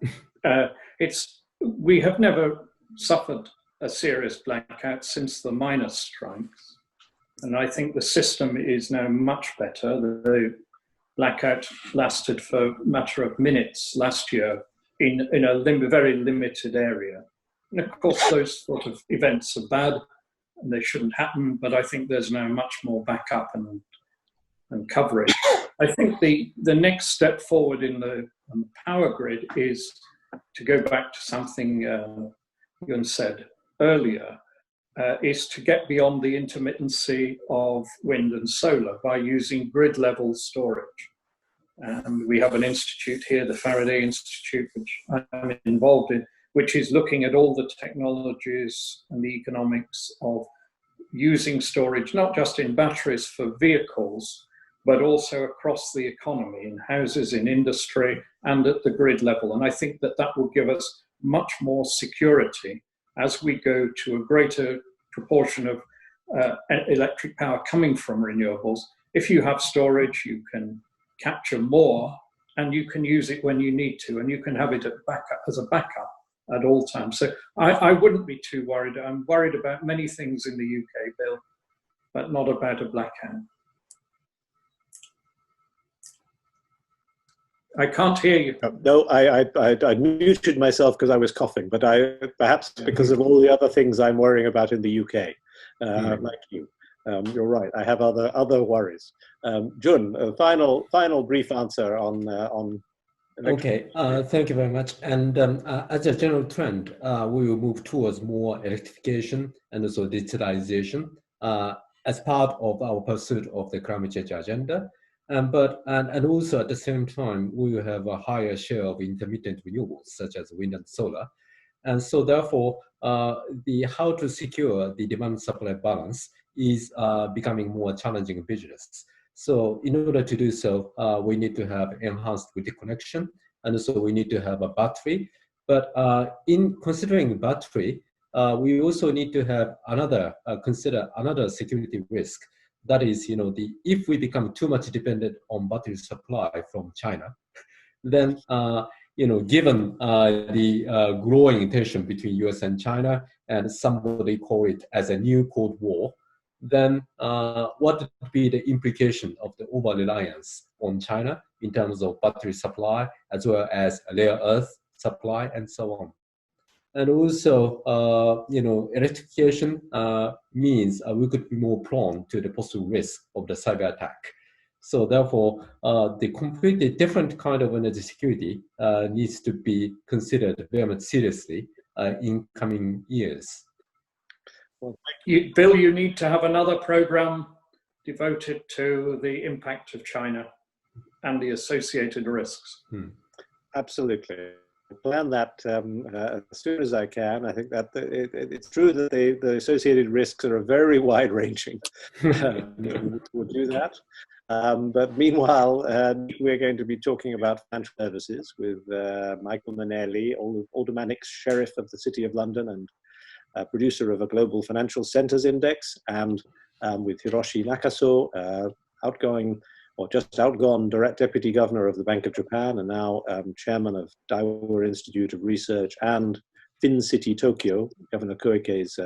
We have never suffered a serious blackout since the miners' strikes. And I think the system is now much better. The blackout lasted for a matter of minutes last year in a very limited area. And of course, those sort of events are bad and they shouldn't happen, but I think there's now much more backup and coverage. I think the next step forward on the power grid is to go back to something Yun said earlier, is to get beyond the intermittency of wind and solar by using grid level storage. We have an institute here, the Faraday Institute, which I'm involved in, which is looking at all the technologies and the economics of using storage, not just in batteries for vehicles, but also across the economy, in houses, in industry, and at the grid level. And I think that will give us much more security as we go to a greater proportion of electric power coming from renewables. If you have storage, you can capture more and you can use it when you need to, and you can have it as a backup at all times. So I wouldn't be too worried. I'm worried about many things in the UK, Bill, but not about a blackout. I can't hear you. No, I muted myself because I was coughing, but perhaps because of all the other things I'm worrying about in the UK, like you. You're right. I have other worries. Jun, a final brief answer on. Okay. Thank you very much. And as a general trend, we will move towards more electrification and also digitalization as part of our pursuit of the climate change agenda. And also at the same time, we will have a higher share of intermittent renewables, such as wind and solar. And so therefore, how to secure the demand-supply balance is becoming more challenging business. So in order to do so, we need to have enhanced grid connection, and so we need to have a battery. But in considering battery, we also need to have consider another security risk. That is, if we become too much dependent on battery supply from China, then, given the growing tension between US and China, and somebody call it as a new Cold War, then what would be the implication of the over-reliance on China in terms of battery supply, as well as rare earth supply, and so on? And also, electrification means we could be more prone to the possible risk of the cyber attack. So therefore, the completely different kind of energy security needs to be considered very much seriously in coming years. Well, Bill, you need to have another program devoted to the impact of China and the associated risks. Absolutely. Plan that as soon as I can. I think that it's true that the associated risks are very wide-ranging. We'll do that. But meanwhile, we're going to be talking about financial services with Michael Manelli, Aldermanic Sheriff of the City of London and producer of a Global Financial Centres Index, and with Hiroshi Nakaso, just outgone Deputy Governor of the Bank of Japan, and now Chairman of Daiwa Institute of Research and FinCity Tokyo, Governor Koike's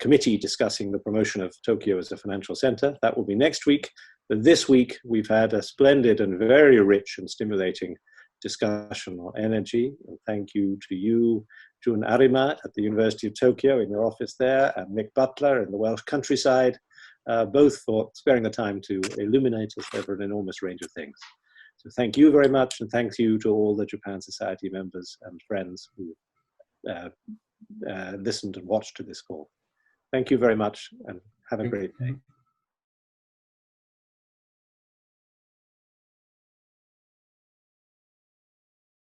committee discussing the promotion of Tokyo as a financial center. That will be next week. But this week, we've had a splendid and very rich and stimulating discussion on energy. And thank you to you, Jun Arima at the University of Tokyo in your office there, and Nick Butler in the Welsh countryside, both for sparing the time to illuminate us over an enormous range of things. So thank you very much, and thank you to all the Japan Society members and friends who listened and watched to this call. Thank you very much and have a great day.